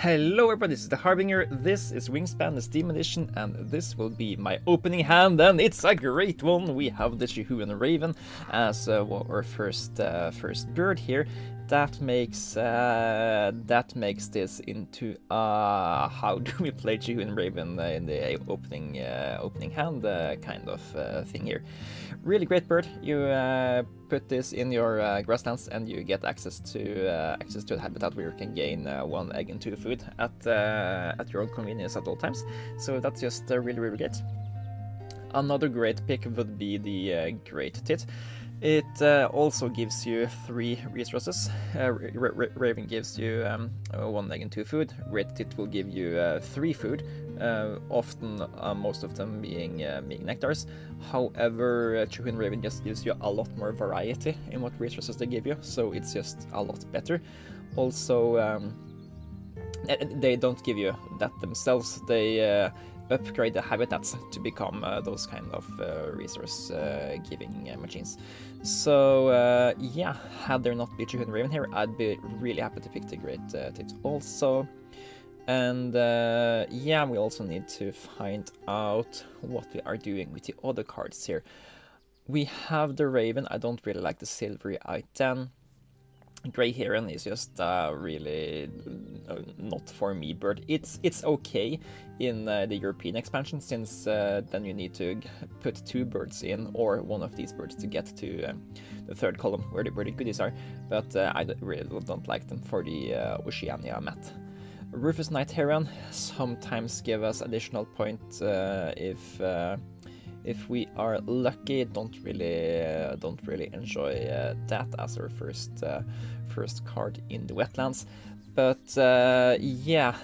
Hello everybody, this is the Harbinger, this is Wingspan, the Steam edition, and this will be my opening hand, and it's a great one! We have the Chihuahuan Raven as our first bird here. That makes this into how do we play Chihuahuan Raven in the opening hand kind of thing here. Really great bird. You put this in your grasslands and you get access to a habitat where you can gain 1 egg and 2 food at your own convenience at all times. So that's just really great. Another great pick would be the Great Tit. It also gives you 3 resources. Raven gives you 1 egg and 2 food. Great Tit will give you 3 food, often most of them being nectars. However, Chihuahuan Raven just gives you a lot more variety in what resources they give you, so it's just a lot better. Also, they don't give you that themselves. They upgrade the habitats to become those kind of resource giving machines. So yeah, had there not been Chihuahuan Raven here, I'd be really happy to pick the Great Tit also. And yeah, we also need to find out what we are doing with the other cards here. We have the Raven. I don't really like the Silvery I-10. Grey Heron is just really not for me bird. It's okay in the European expansion, since then you need to put 2 birds in, or one of these birds, to get to the 3rd column where the goodies are. But I really don't like them for the Oceania map. Rufus Night Heron sometimes give us additional points if we are lucky. Don't really enjoy that as our first card in the wetlands. But yeah,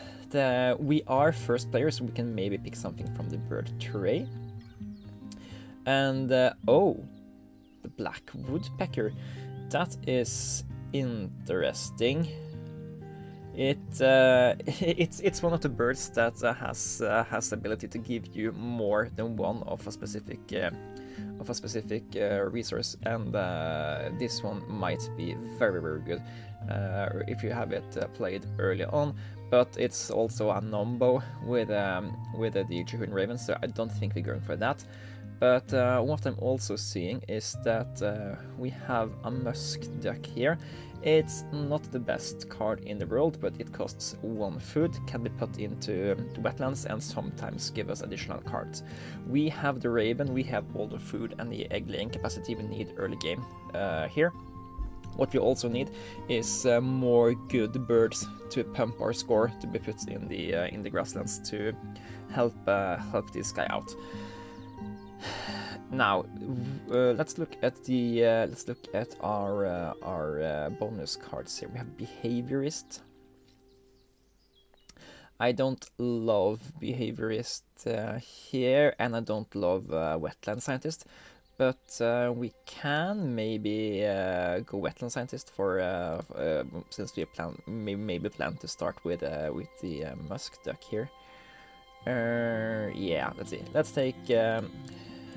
we are first players, so we can maybe pick something from the bird tray. And oh, the black woodpecker. That is interesting. It's one of the birds that has the ability to give you more than one of a specific resource, and this one might be very good if you have it played early on. But it's also a nombo with the Chihuahuan Raven, so I don't think we're going for that. But what I'm also seeing is that we have a musk duck here. It's not the best card in the world, but it costs 1 food, can be put into wetlands, and sometimes give us additional cards. We have the Raven, we have all the food and the egg laying capacity we need early game here. What we also need is more good birds to pump our score, to be put in the grasslands to help this guy out. Now let's look at our bonus cards here. We have Behaviorist. I don't love Behaviorist here, and I don't love Wetland Scientist. But we can maybe go Wetland Scientist for since we maybe plan to start with the musk duck here. Yeah, let's see.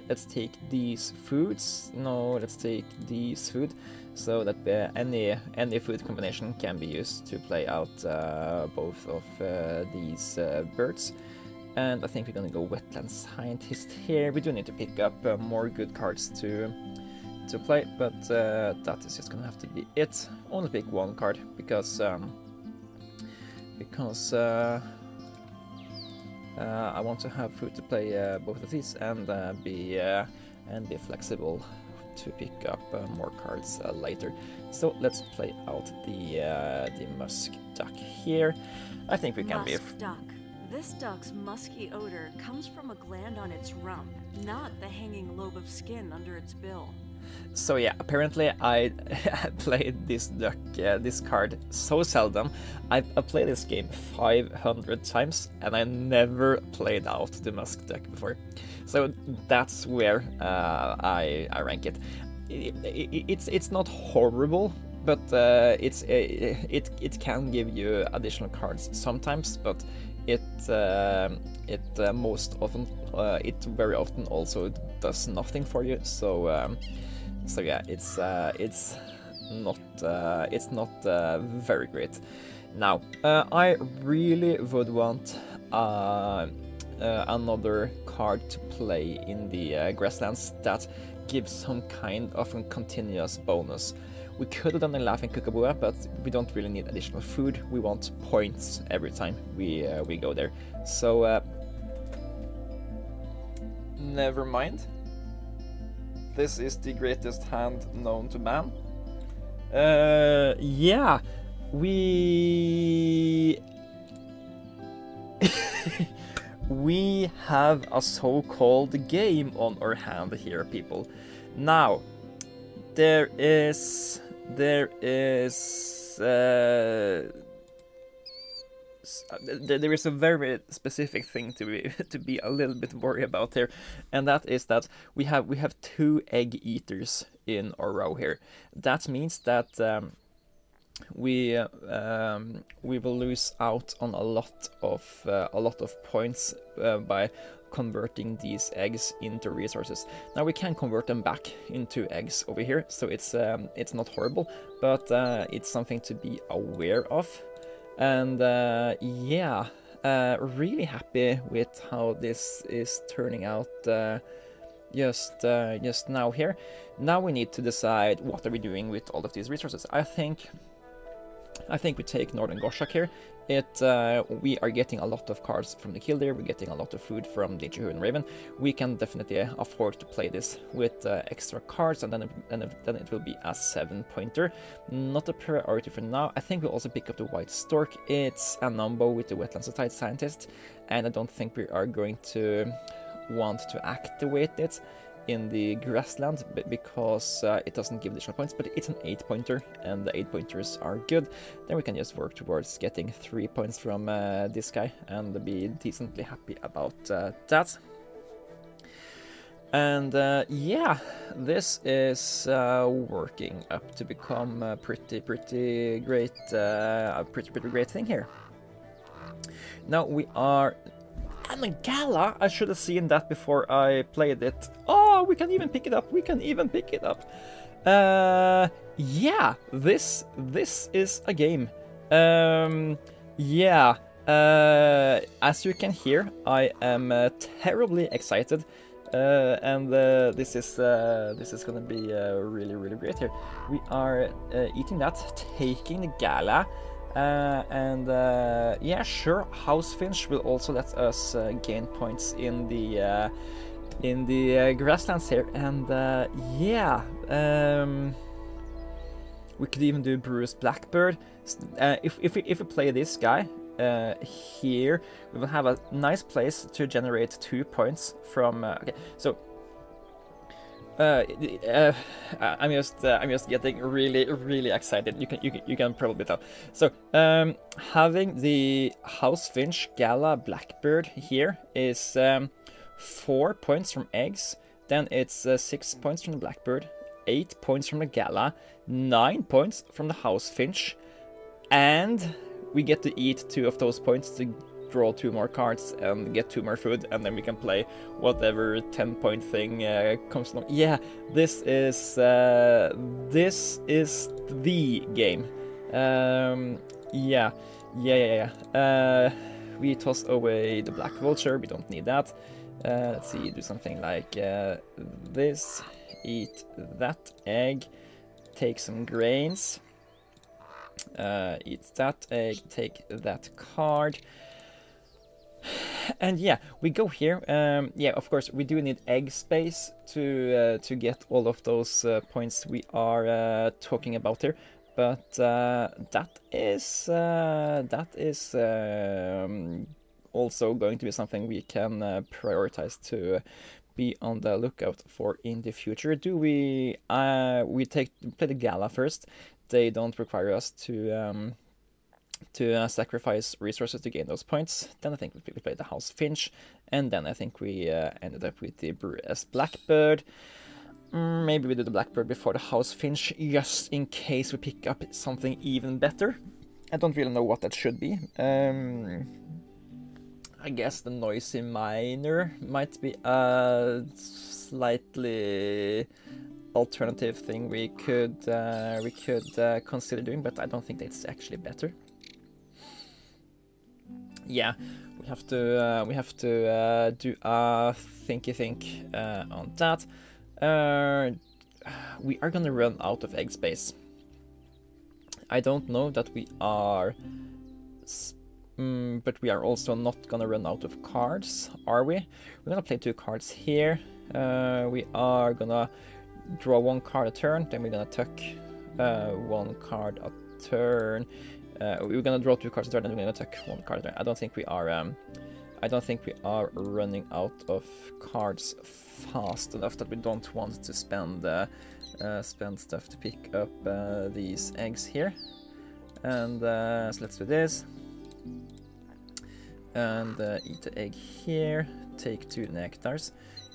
Let's take these foods. No, let's take these food, so that any food combination can be used to play out both of these birds. And I think we're gonna go Wetland Scientist here. We do need to pick up more good cards to play, but that is just gonna have to be it. Only pick 1 card because I want to have food to play both of these, and be flexible to pick up more cards later. So let's play out the musk duck here. I think we can be. Duck. This duck's musky odor comes from a gland on its rump, not the hanging lobe of skin under its bill. So yeah, apparently I played this duck, this card so seldom. I've played this game 500 times, and I never played out the musk duck before. So that's where I rank it. It's not horrible, but it can give you additional cards sometimes. But it very often also does nothing for you. So yeah, it's not very great. Now, I really would want another card to play in the grasslands that gives some kind of a continuous bonus. We could have done a Laughing Kookaburra, but we don't really need additional food. We want points every time we go there. So, never mind. This is the greatest hand known to man. Yeah, we we have a so-called game on our hand here, people. Now, there is a very specific thing to be a little bit worried about here, and that is that we have 2 egg eaters in our row here. That means that we will lose out on a lot of points by converting these eggs into resources. Now we can convert them back into eggs over here, so it's not horrible, but it's something to be aware of. And yeah, really happy with how this is turning out just now here. Now we need to decide what are we doing with all of these resources. I think we take Northern Goshak here. We are getting a lot of cards from the Killdeer, we're getting a lot of food from the Chihuahuan Raven. We can definitely afford to play this with extra cards, and then it will be a 7-pointer. Not a priority for now. I think we'll also pick up the White Stork. It's a number with the Wetland Society Scientist, and I don't think we are going to want to activate it in the grassland because it doesn't give additional points, but it's an 8-pointer, and the 8-pointers are good. Then we can just work towards getting 3 points from this guy and be decently happy about that. And yeah, this is working up to become a pretty great, pretty great thing here. Now we are. And the Galah, I should have seen that before I played it. Oh, we can even pick it up. We can even pick it up. Yeah, this is a game. Yeah. As you can hear, I am terribly excited. And this is gonna be really great here. We are eating that, taking the Galah. Yeah, sure, Housefinch will also let us gain points in the grasslands here, and yeah, we could even do Bruce Blackbird. If we play this guy here, we will have a nice place to generate 2 points from. Okay, so. I'm just getting really excited. You can probably tell. So having the Housefinch, Galah, Blackbird here is 4 points from eggs. Then it's 6 points from the Blackbird, 8 points from the Galah, 9 points from the Housefinch, and we get to eat 2 of those points to draw 2 more cards and get 2 more food, and then we can play whatever 10-point thing comes along. Yeah, this is the game. Yeah. We toss away the Black Vulture. We don't need that. Let's see, do something like this. Eat that egg. Take some grains. Eat that egg. Take that card. And yeah, we go here. Yeah, of course, we do need egg space to get all of those points we are talking about here. But that is also going to be something we can prioritize to be on the lookout for in the future. Do we play the Galah first? They don't require us to sacrifice resources to gain those points. Then I think we played the Housefinch, and then I think we ended up with the Bruce Blackbird. Maybe we do the Blackbird before the Housefinch, just in case we pick up something even better. I don't really know what that should be. I guess the Noisy Miner might be a slightly alternative thing we could consider doing, but I don't think that's actually better. yeah, we have to do a thinky think on that. We are gonna run out of egg space. I don't know that we are, but we are also not gonna run out of cards, are we? We're gonna play 2 cards here. We are gonna draw 1 card a turn, then we're gonna tuck 1 card a turn. We're gonna draw 2 cards a turn, and we're gonna tuck 1 card a turn. I don't think we are running out of cards fast enough that we don't want to spend stuff to pick up these eggs here. And so let's do this. And eat the egg here, take 2 nectars,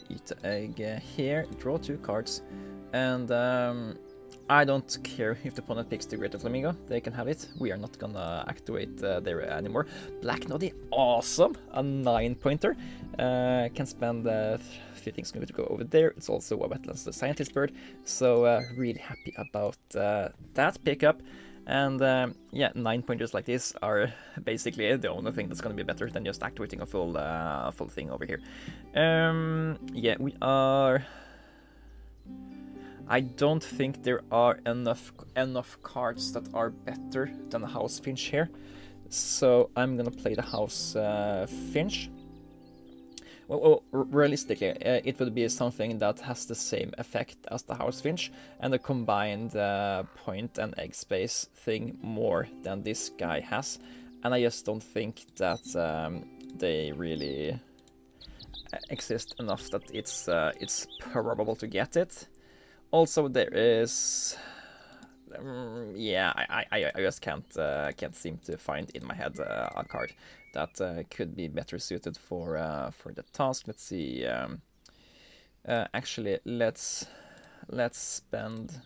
eat the egg here, draw 2 cards, and I don't care if the opponent picks the Greater Flamingo, they can have it. We are not gonna activate there anymore. Black Noddy, awesome! A 9-pointer. Can spend 3 things to go over there. It's also a Wetlands the Scientist bird, so really happy about that pickup. And yeah, 9-pointers like this are basically the only thing that's gonna be better than just activating a full thing over here. Yeah, we are... I don't think there are enough cards that are better than the House Finch here, so I'm gonna play the House Finch. Well, realistically, it would be something that has the same effect as the House Finch, and a combined point and egg space thing more than this guy has, and I just don't think that they really exist enough that it's probable to get it. Also, there is, yeah, I just can't seem to find in my head a card that could be better suited for the task. Let's see. Actually, let's spend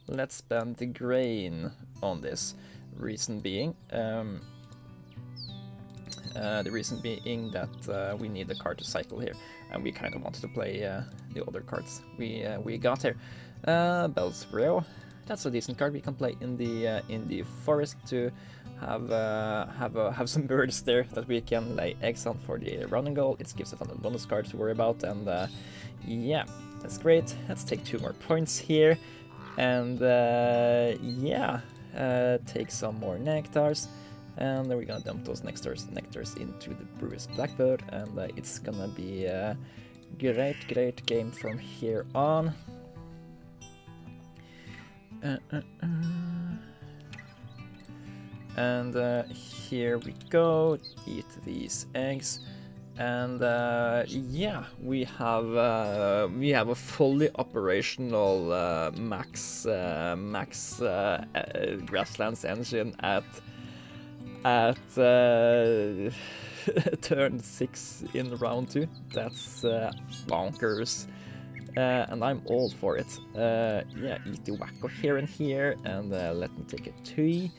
the grain on this. Reason being, the reason being that we need a card to cycle here, and we kind of wanted to play the other cards we got here. Bell's Rio, that's a decent card we can play in the forest to have some birds there that we can lay eggs on for the running goal. It gives us a bonus card to worry about, and yeah, that's great. Let's take 2 more points here, and yeah, take some more nectars. And then we're gonna dump those nectars into the Brewer's Blackbird, and it's gonna be a great game from here on. And here we go, eat these eggs, and yeah, we have a fully operational max Grasslands engine at turn 6 in round 2. That's bonkers, and I'm all for it. Yeah, eat the wacko here and here, and let me take a tree.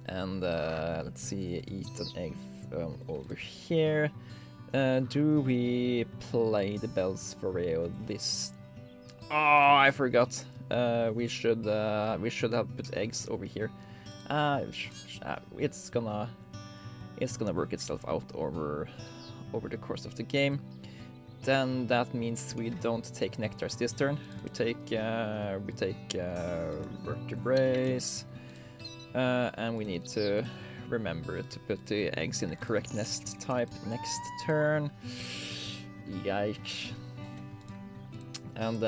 And let's see, eat an egg over here. Do we play the Bells for Rio this? Oh, I forgot. We should have put eggs over here. It's gonna work itself out over the course of the game. Then that means we don't take nectars this turn. We take vertebrates, and we need to remember to put the eggs in the correct nest type next turn. Yikes. And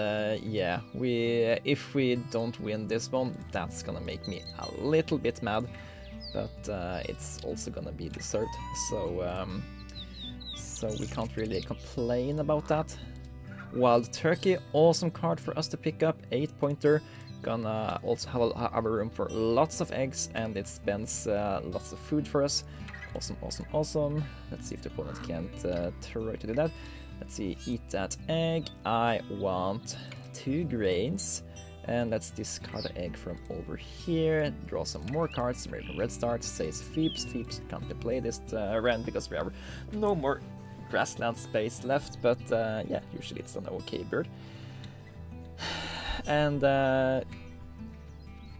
yeah, if we don't win this one, that's gonna make me a little bit mad, but it's also gonna be deserved. So we can't really complain about that. Wild Turkey, awesome card for us to pick up, 8-pointer. Gonna also have a room for lots of eggs, and it spends lots of food for us. Awesome. Let's see if the opponent can't try to do that. Let's see, eat that egg. I want 2 grains. And let's discard the egg from over here. Draw some more cards. Red start says Phoebes. Phoebes can't be played this round because we have no more grassland space left. But yeah, usually it's an okay bird. And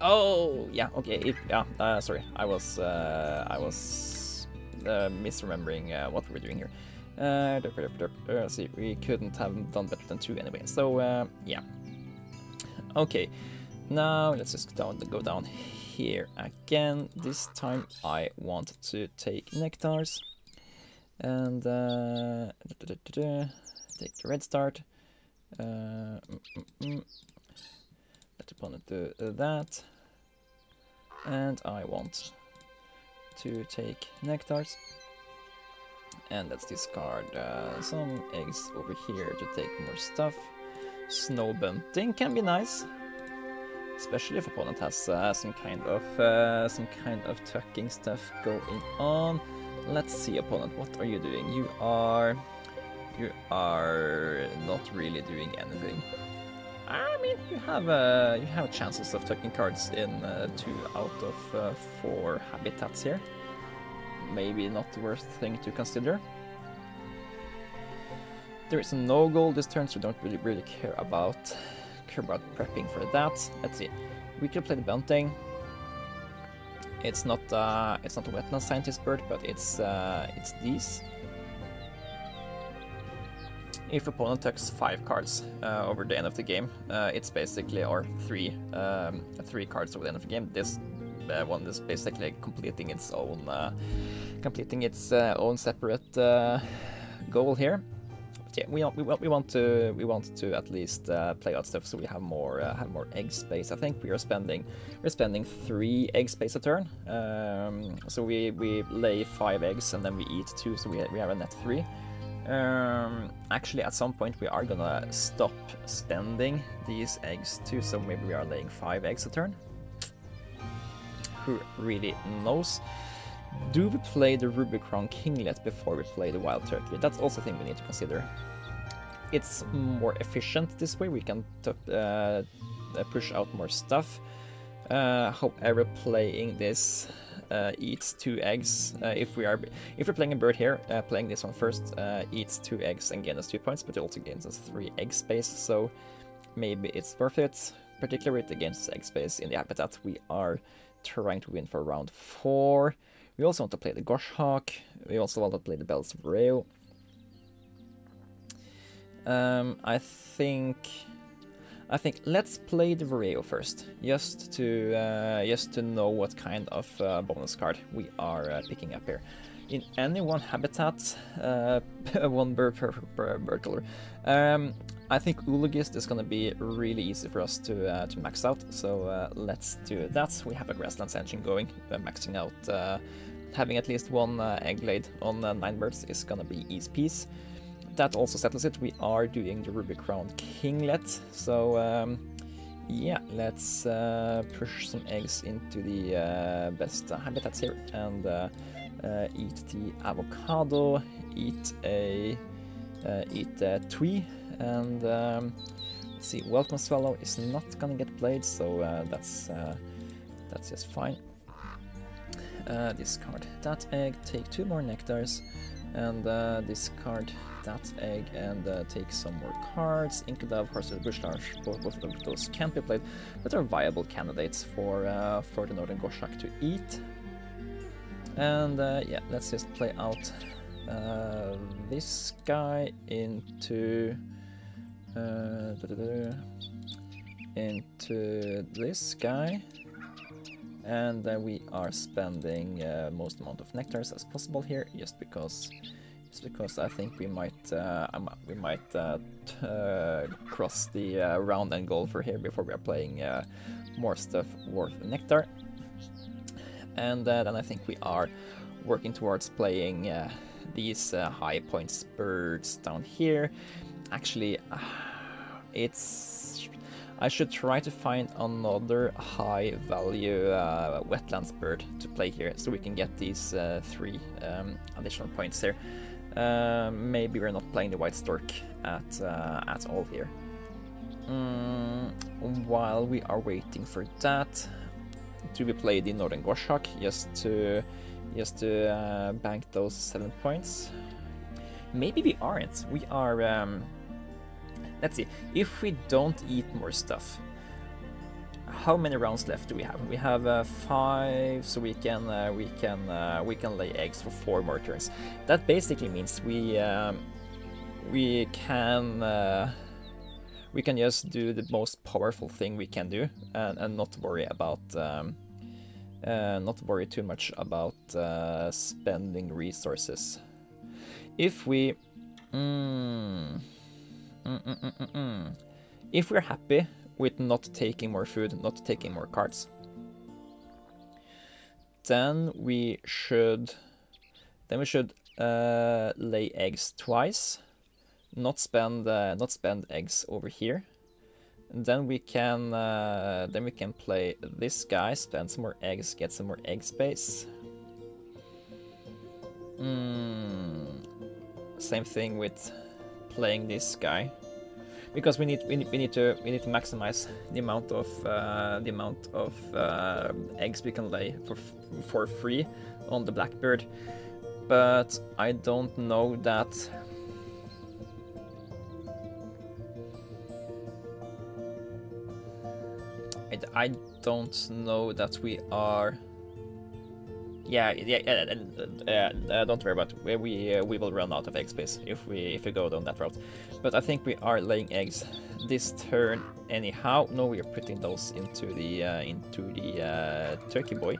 Oh, yeah, okay, sorry, I was misremembering what we were doing here. See, we couldn't have done better than 2 anyway, so, yeah. Okay, now let's just go down here again. This time I want to take nectars, and take the red start. Let opponent do that, and I want to take nectars, and let's discard some eggs over here to take more stuff. Snow bunting can be nice, especially if opponent has some kind of tucking stuff going on. Let's see, opponent, what are you doing? You are not really doing anything. I mean, you have chances of tucking cards in 2 out of 4 habitats here. Maybe not the worst thing to consider. There is no goal this turn, so we don't really care about prepping for that. Let's see. We could play the bunting. It's not a wetland scientist bird, but it's these. If opponent tucks 5 cards over the end of the game, it's basically, or 3 cards over the end of the game. This one is basically completing its own separate goal here. But yeah, we want to at least play out stuff so we have more egg space. I think we're spending 3 egg space a turn. So we lay 5 eggs and then we eat 2, so we have a net 3. Actually, at some point we are gonna stop spending these eggs too, so maybe we are laying 5 eggs a turn. Who really knows? Do we play the Ruby Crown Kinglet before we play the Wild Turkey? That's also a thing we need to consider. It's more efficient this way, we can push out more stuff. However, playing this eats 2 eggs. If we're playing a bird here, playing this one first eats 2 eggs and gains us 2 points, but it also gains us 3 egg space, so maybe it's worth it, particularly with the gains egg space in the habitat we are trying to win for round 4. We also want to play the Goshhawk, we also want to play the Bells of Reo. I think let's play the Vireo first, just to know what kind of bonus card we are picking up here. In any one habitat, one bird per bird color. I think Oologist is going to be really easy for us to max out, so let's do that. We have a Grasslands engine going, maxing out, having at least 1 egg laid on 9 birds is going to be easy peasy. That also settles it. We are doing the Ruby Crown Kinglet, so yeah, let's push some eggs into the best habitats here and eat the avocado, eat a twee, and let's see. Welcome Swallow is not gonna get played, so that's just fine. Discard that egg, take 2 more nectars, and discard that egg and take some more cards. Inkadove, Horse of the Bushlarge, both of those can't be played, but are viable candidates for the Northern Goshhawk to eat. And yeah, let's just play out this guy into this guy, and we are spending most amount of nectars as possible here, just because I think we might cross the round end goal for here before we are playing more stuff worth nectar. And then I think we are working towards playing these high points birds down here. Actually, I should try to find another high value wetlands bird to play here, so we can get these 3 additional points here. Maybe we're not playing the white stork at all here. While we are waiting for that, do we play the Northern Goshhawk just to bank those 7 points? Maybe we aren't. We are. Let's see. If we don't eat more stuff, how many rounds left do we have? We have 5, so we can lay eggs for 4 more turns. That basically means we can just do the most powerful thing we can do, and not worry about not worry too much about spending resources. If we if we're happy with not taking more food, not taking more cards, then we should lay eggs twice, not spend eggs over here. And then we can play this guy, spend some more eggs, get some more egg space. Same thing with playing this guy, because we need to maximize the amount of eggs we can lay for free on the Blackbird. But I don't know that. I don't know that we are. Don't worry about it. We will run out of egg space if we go down that route. But I think we are laying eggs this turn anyhow. No, we are putting those into the turkey boy,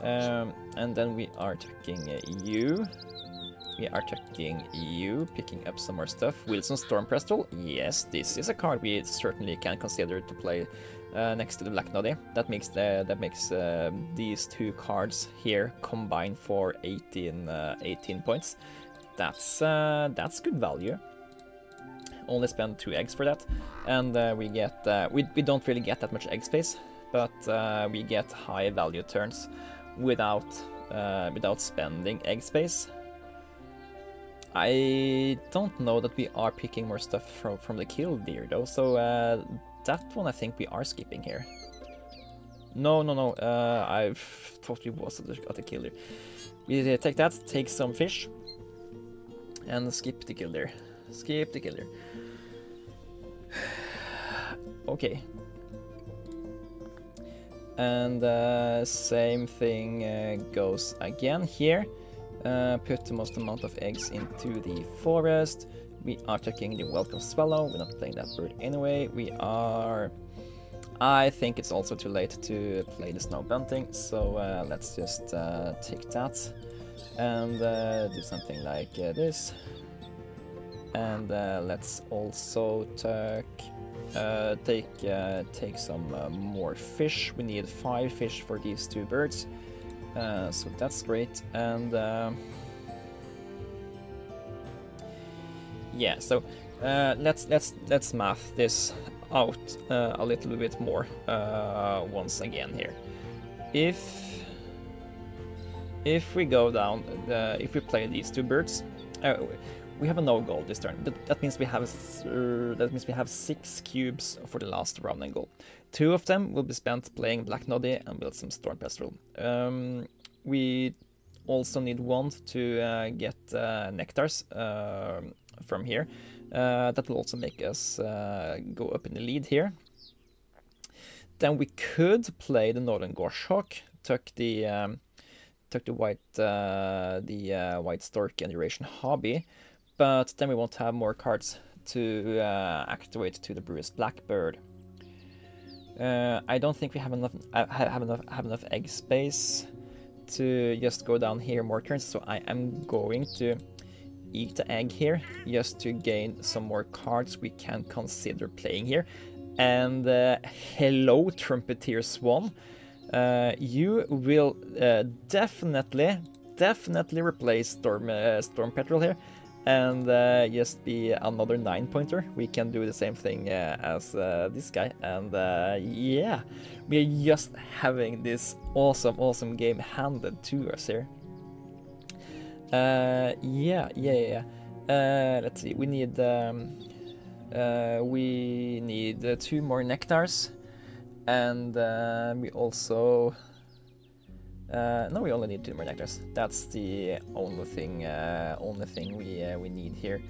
and then we are tucking you. We are tucking you, picking up some more stuff. Wilson Storm Prestrel. Yes, this is a card we certainly can consider to play next to the Black Noddy. That makes these 2 cards here combine for 18 points. That's good value. Only spend 2 eggs for that, and we get we don't really get that much egg space, but we get high value turns without spending egg space. I don't know that we are picking more stuff from the Killdeer though, so that one I think we are skipping here. No, I thought we was at the Killdeer. We take that, take some fish, and skip the Killdeer. Skip the Killdeer. Okay. And same thing goes again here. Put the most amount of eggs into the forest. We are taking the Welcome Swallow. We're not playing that bird anyway. We are... I think it's also too late to play the Snow Bunting, so let's just take that and do something like this. And let's also take some more fish. We need 5 fish for these 2 birds. So that's great, and yeah. So let's math this out a little bit more once again here. If we go down, if we play these 2 birds, we have a no goal this turn. That means we have 6 cubes for the last round and goal. 2 of them will be spent playing Black Noddy and build some Storm Pestrel. We also need 1 to get nectars from here. That will also make us go up in the lead here. Then we could play the Northern Gorshawk, tuck the white stork and Eurasian Hobby, but then we won't have more cards to activate to the Bruised Blackbird. I don't think we have enough egg space to just go down here more turns, so I am going to eat the egg here just to gain some more cards we can consider playing here. And hello, Trumpeteer Swan. You will definitely replace Storm Petrel here, and just be another 9-pointer. We can do the same thing as this guy, and yeah, we are just having this awesome game handed to us here. Yeah. Let's see. We need 2 more nectars, and we also no, we only need 2 more nectars. That's the only thing we need here.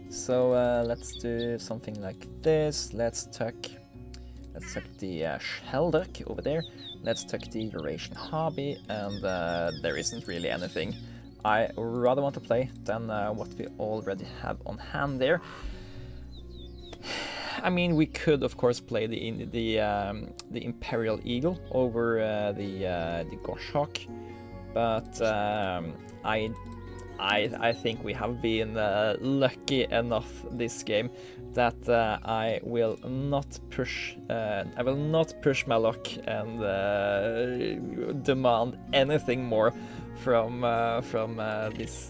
So let's do something like this. Let's tuck Let's tuck the shell duck over there. Let's tuck the Eurasian hobby, and there isn't really anything I rather want to play than what we already have on hand there. I mean, we could of course play the Imperial Eagle over the Goshhawk, but I think we have been lucky enough this game that I will not push my luck and demand anything more from this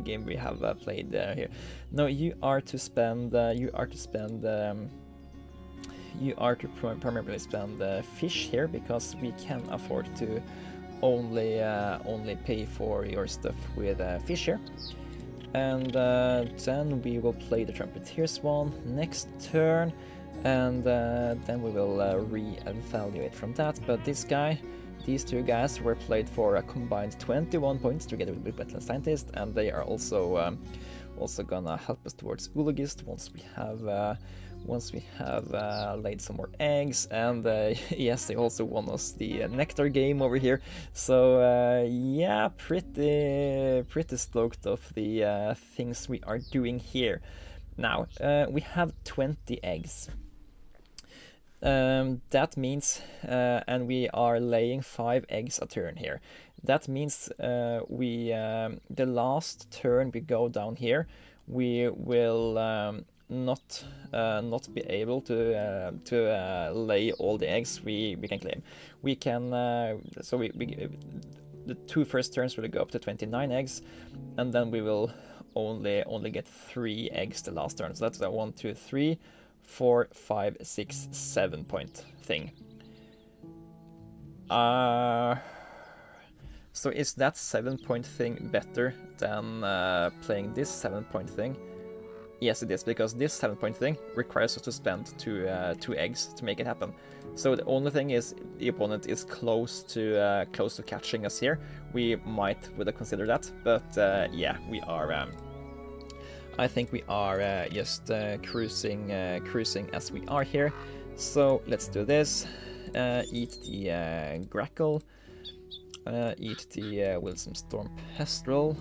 game we have played here. No, you are to primarily spend fish here, because we can afford to only pay for your stuff with fish here. And then we will play the Trumpeteers one next turn, and then we will re-evaluate from that. But these two guys were played for a combined 21 points together with Wetland Scientist, and they are also gonna help us towards Oologist once we have laid some more eggs. And yes, they also won us the nectar game over here. So yeah, pretty stoked of the things we are doing here. Now we have 20 eggs. That means, and we are laying 5 eggs a turn here. That means the last turn we go down here, we will not be able to lay all the eggs we can claim. We can so the 2 first turns will go up to 29 eggs, and then we will only get 3 eggs the last turn. So that's a 1, 2, 3, 4, 5, 6, 7 point thing. So is that 7 point thing better than playing this 7 point thing? Yes, it is, because this 7 point thing requires us to spend two eggs to make it happen. So the only thing is, the opponent is close to catching us here. We would have considered that, but yeah, we are. I think we are just cruising as we are here. So let's do this. Eat the Grackle. Eat the Wilson Storm Pestrel.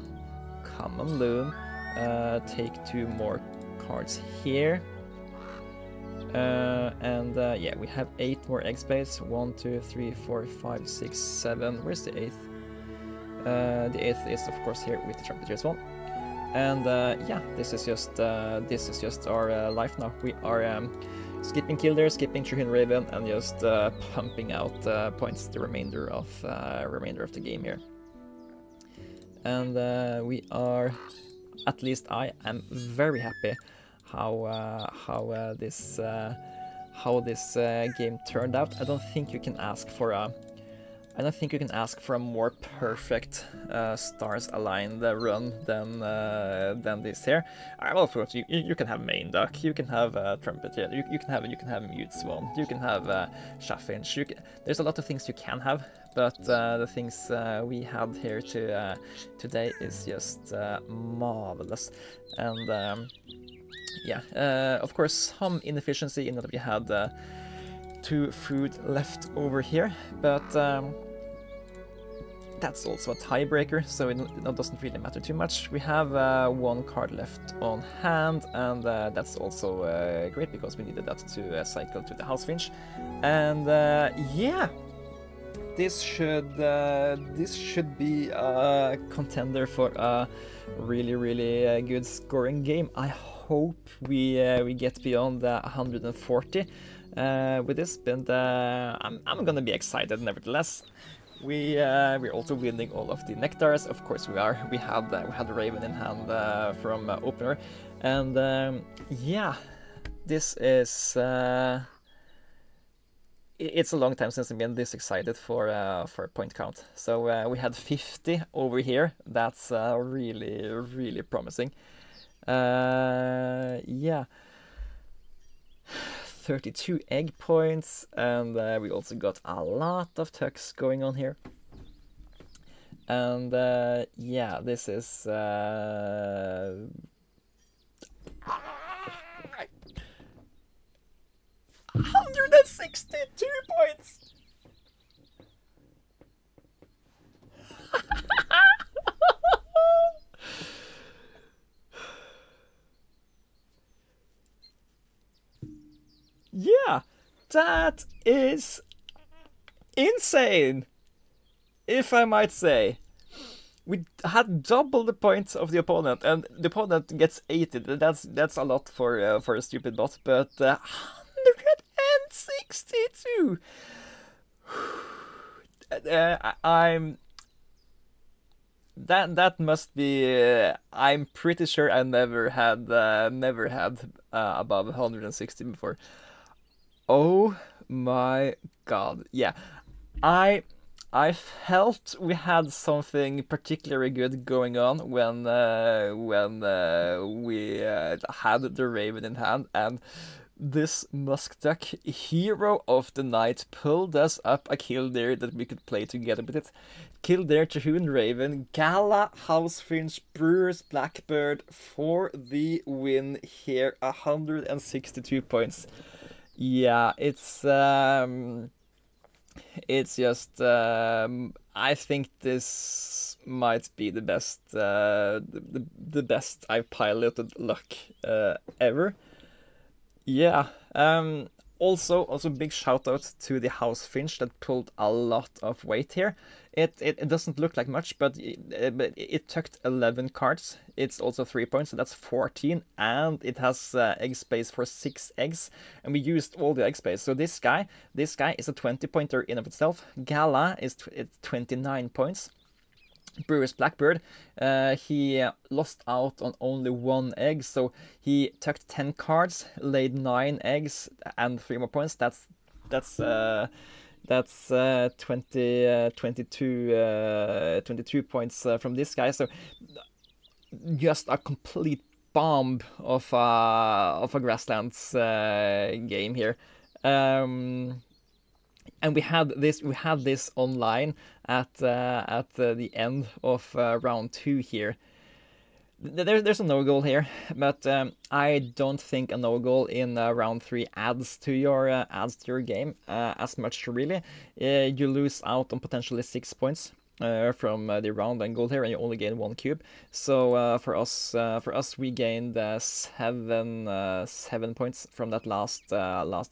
Common Loon. Take 2 more cards here. And yeah, we have 8 more egg space. 1, 2, 3, 4, 5, 6, 7. Where's the 8th? The 8th is of course here with the Trumpeteers one. And yeah, this is just our life now. We are skipping Killdeer, skipping Chihuahuan Raven, and just pumping out points the remainder of the game here. And we are, at least I am very happy how this game turned out. I don't think you can ask for a more perfect stars aligned run than this here. Well, of course, you can have main duck, you can have trumpeter, you can have mute swan, you can have chaffinch. There's a lot of things you can have, but the things we had here today is just marvelous. And yeah, of course, some inefficiency in that we had 2 food left over here, but that's also a tiebreaker, so it doesn't really matter too much. We have 1 card left on hand, and that's also great, because we needed that to cycle to the Housefinch. And yeah, this should be a contender for a really good scoring game. I hope we get beyond 140 with this, but I'm gonna be excited nevertheless. We're also winning all of the nectars, of course we are. We had the Raven in hand from opener, and yeah, this is it's a long time since I've been this excited for a point count. So we had 50 over here. That's really promising. Yeah. 32 egg points, and we also got a lot of tucks going on here. And yeah, this is 162 points! Yeah, that is insane, if I might say. We had double the points of the opponent, and the opponent gets 80. That's a lot for a stupid bot, but 162. I'm. That must be. I'm pretty sure I never had above 160 before. Oh my god! Yeah, I felt we had something particularly good going on when we had the Raven in hand, and this Musk Duck, hero of the night, pulled us up a Killdeer that we could play together with it. Killdeer, Chihuahuan Raven, Galah, Housefinch, Brewer's Blackbird for the win here. 162 points. Yeah, it's just I think this might be the best the best I've piloted luck ever. Yeah. Also big shout out to the Housefinch that pulled a lot of weight here. It doesn't look like much, but it tucked 11 cards. It's also 3 points, so that's 14, and it has egg space for 6 eggs, and we used all the egg space. So this guy is a 20-pointer in of itself. Galah is 29 points. Brewer's Blackbird, he lost out on only 1 egg, so he tucked 10 cards, laid 9 eggs, and 3 more points. That's 22 points from this guy. So just a complete bomb of a Grasslands game here. And we had this online at the end of round 2 here. There's a no goal here, but I don't think a no goal in round 3 adds to your game as much really. You lose out on potentially 6 points from the round and goal here, and you only gain 1 cube. So for us we gained 7 points from that last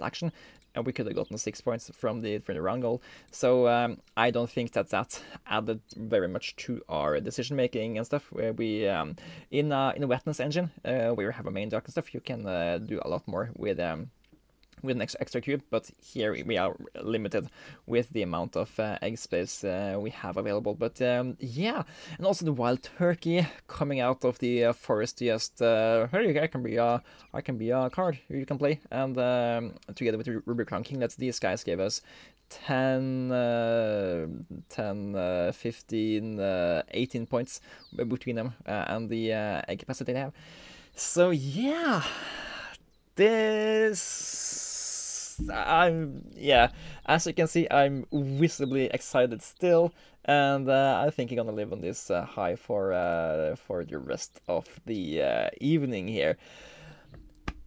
action. And we could have gotten 6 points from the round goal. So I don't think that added very much to our decision making and stuff. Where we in a wetness engine where you have a main dock and stuff, you can do a lot more with an extra cube, but here we are limited with the amount of egg space we have available. But yeah, and also the wild turkey coming out of the forest, just hey, I can be a card you can play, and together with the Rubicon King that these guys gave us 10, 15, 18 points between them and the egg capacity they have. So yeah, as you can see, I'm visibly excited still, and I think I'm gonna live on this high for the rest of the evening here.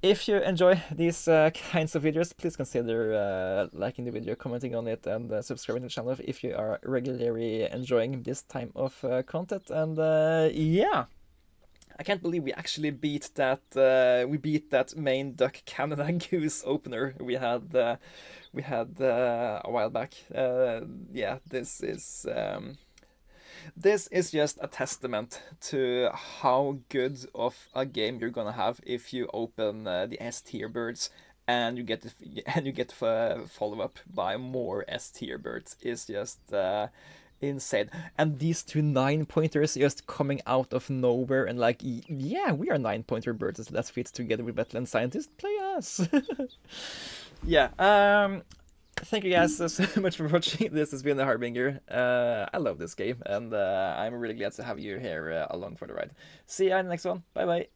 If you enjoy these kinds of videos, please consider liking the video, commenting on it, and subscribing to the channel if you are regularly enjoying this type of content. And yeah, I can't believe we actually beat that. We beat that main duck Canada Goose opener we had a while back. Yeah, this is just a testament to how good of a game you're gonna have if you open the S tier birds and you get follow up by more S tier birds. Is just insane. And these 2 9-pointers just coming out of nowhere, and like, yeah, we are 9-pointer birds. Let's fit together with Wetland Scientist. Play us. Yeah. Thank you guys so much for watching. This has been the Harbinger. I love this game, and I'm really glad to have you here along for the ride. See you in the next one. Bye bye.